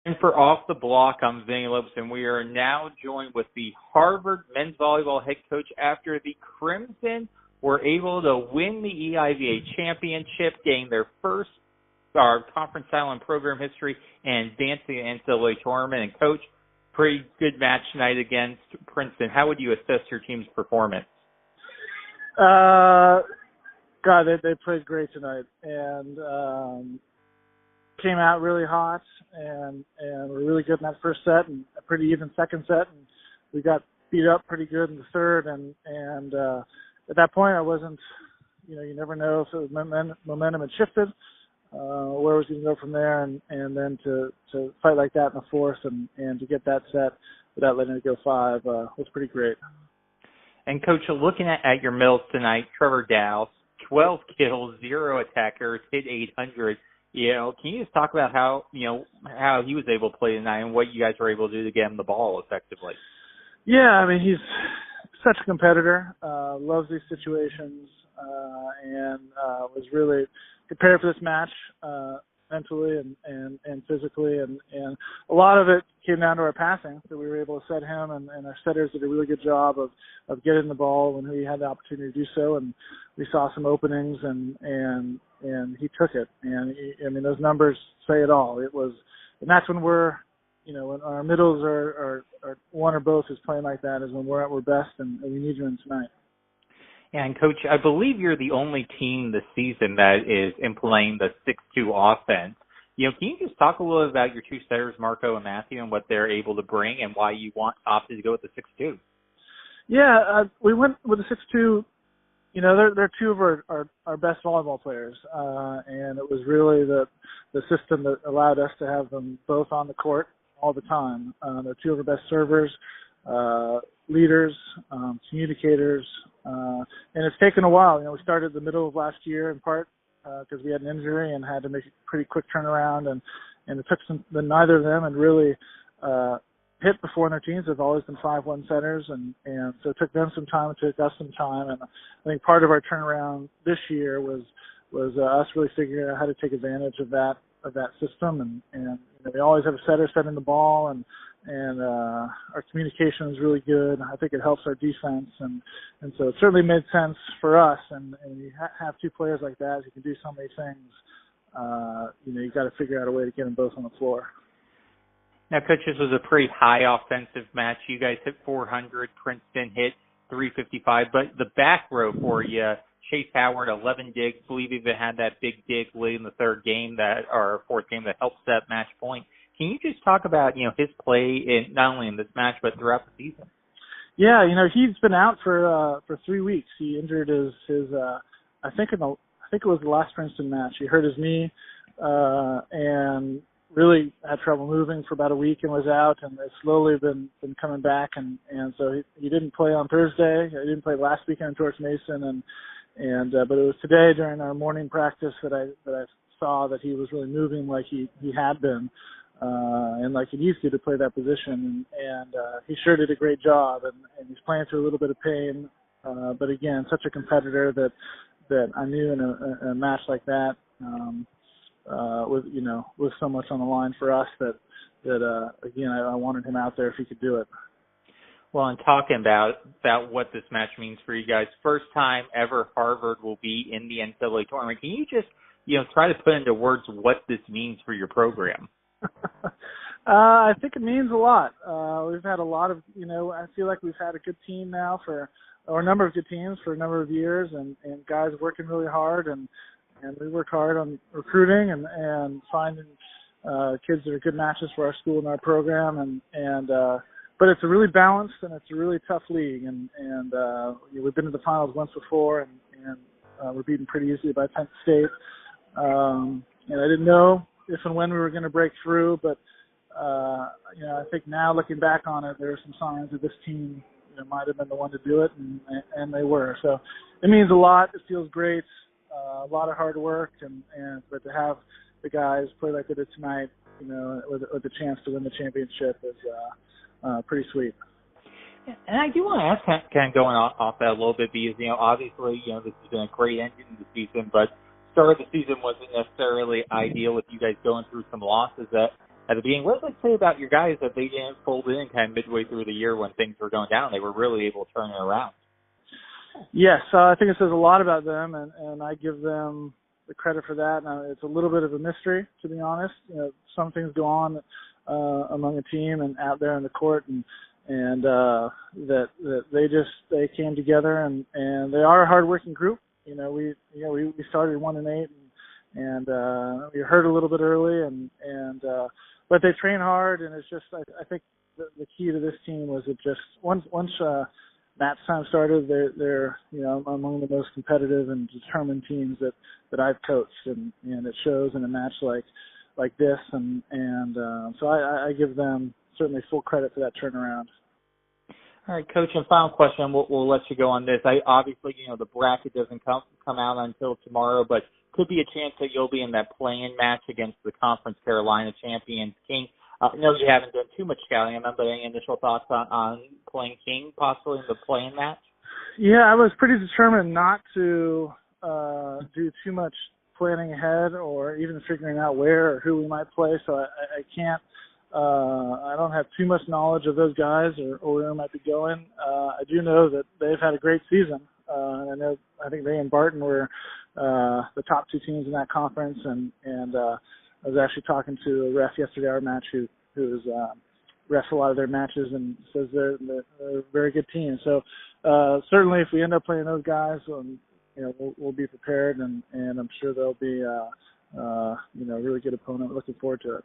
And for Off the Block, I'm Vinny Lopes, and we are now joined with the Harvard men's volleyball head coach after the Crimson were able to win the EIVA championship, getting their first conference title in program history and advancing the NCAA tournament. And, Coach, pretty good match tonight against Princeton. How would you assess your team's performance? God, they played great tonight, and came out really hot, and were really good in that first set, and a pretty even second set, and we got beat up pretty good in the third, and at that point I wasn't, you never know if the momentum had shifted, where was going to go from there, and then to fight like that in the fourth, and to get that set without letting it go 5 was pretty great. And, Coach, looking at your mills tonight, Trevor Dowse, 12 kills, 0 attackers, hit 800. Can you just talk about how he was able to play tonight and what you guys were able to do to get him the ball effectively? Yeah, I mean, he's such a competitor, loves these situations, and was really prepared for this match mentally and physically, and a lot of it came down to our passing, that we were able to set him, and our setters did a really good job of getting the ball when he had the opportunity to do so, and we saw some openings, and he took it, and I mean, those numbers say it all. It was, and that's when we're, when our middles are one or both is playing like that, is when we're at our best, and we need you in tonight. And, Coach, I believe you're the only team this season that is implementing the 6-2 offense. Can you just talk a little bit about your two setters, Marco and Matthew, and what they're able to bring, and why you opted to go with the 6-2? Yeah, we went with the 6-2. They're two of our best volleyball players, and it was really the system that allowed us to have them both on the court all the time. They're two of our best servers, leaders, communicators, and it's taken a while. We started the middle of last year in part because we had an injury and had to make a pretty quick turnaround, and it took neither of them had really hit before in their teams. They've always been 5-1 setters, and so it took them some time, it took us some time, and I think part of our turnaround this year was us really figuring out how to take advantage of that system, and we always have a setter setting the ball, and our communication is really good. I think it helps our defense, and so it certainly made sense for us, and you have two players like that who can do so many things. You got to figure out a way to get them both on the floor. Now, Coach, this was a pretty high offensive match. You guys hit 400. Princeton hit 355. But the back row for you, Chase Howard, 11 digs. I believe even had that big dig late in the fourth game that helped set match point. Can you just talk about, his play not only in this match but throughout the season? Yeah, he's been out for 3 weeks. He injured his I think it was the last Princeton match. He hurt his knee and really had trouble moving for about a week and was out, and has slowly been coming back, and so he didn't play on Thursday. He didn't play last weekend in George Mason, but it was today during our morning practice that I saw that he was really moving like he had been, and like he used to play that position, and he sure did a great job, and he's playing through a little bit of pain, but again, such a competitor that I knew in a match like that, with so much on the line for us that again, I wanted him out there if he could do it. Well, and talking about what this match means for you guys, first time ever Harvard will be in the NCAA tournament. Can you just, try to put into words what this means for your program? I think it means a lot. We've had a lot of, I feel like we've had a good team now or a number of good teams for a number of years, and guys working really hard, and we work hard on recruiting and finding kids that are good matches for our school and our program, but it's a really balanced and it's a really tough league, and we've been to the finals once before, and we're beaten pretty easily by Penn State. And I didn't know if and when we were going to break through, but I think now looking back on it, there are some signs that this team might have been the one to do it, and they were. So it means a lot. It feels great. A lot of hard work, but to have the guys play like they did tonight, with the chance to win the championship is pretty sweet. And I do want to ask, kind of going off that a little bit, because obviously this has been a great ending to the season, but start of the season wasn't necessarily ideal with you guys going through some losses. at the beginning. What does it say about your guys that they didn't fold in kind of midway through the year when things were going down? They were really able to turn it around. Yes, I think it says a lot about them, and I give them the credit for that. Now, it's a little bit of a mystery, to be honest. Some things go on among a team and out there in the court, and that they came together, and they are a hardworking group. We started 1-8, and we hurt a little bit early, but they train hard, and it's just I think the key to this team was it just once Matt's time started, they're among the most competitive and determined teams that I've coached, and it shows in a match like this, and so I give them certainly full credit for that turnaround. All right, Coach, and final question. We'll let you go on this. Obviously, the bracket doesn't come out until tomorrow, but could be a chance that you'll be in that play-in match against the Conference Carolina champions, King. I know you haven't done too much scouting, but any initial thoughts on playing King possibly in the play-in match? Yeah, I was pretty determined not to do too much planning ahead or even figuring out where or who we might play, so I can't. I don't have too much knowledge of those guys or where I might be going. I do know that they've had a great season. And I think they and Barton were the top two teams in that conference. And I was actually talking to a ref yesterday, our match, who's refs a lot of their matches and says they're a very good team. So certainly, if we end up playing those guys, we'll be prepared, and I'm sure they'll be a really good opponent. Looking forward to it.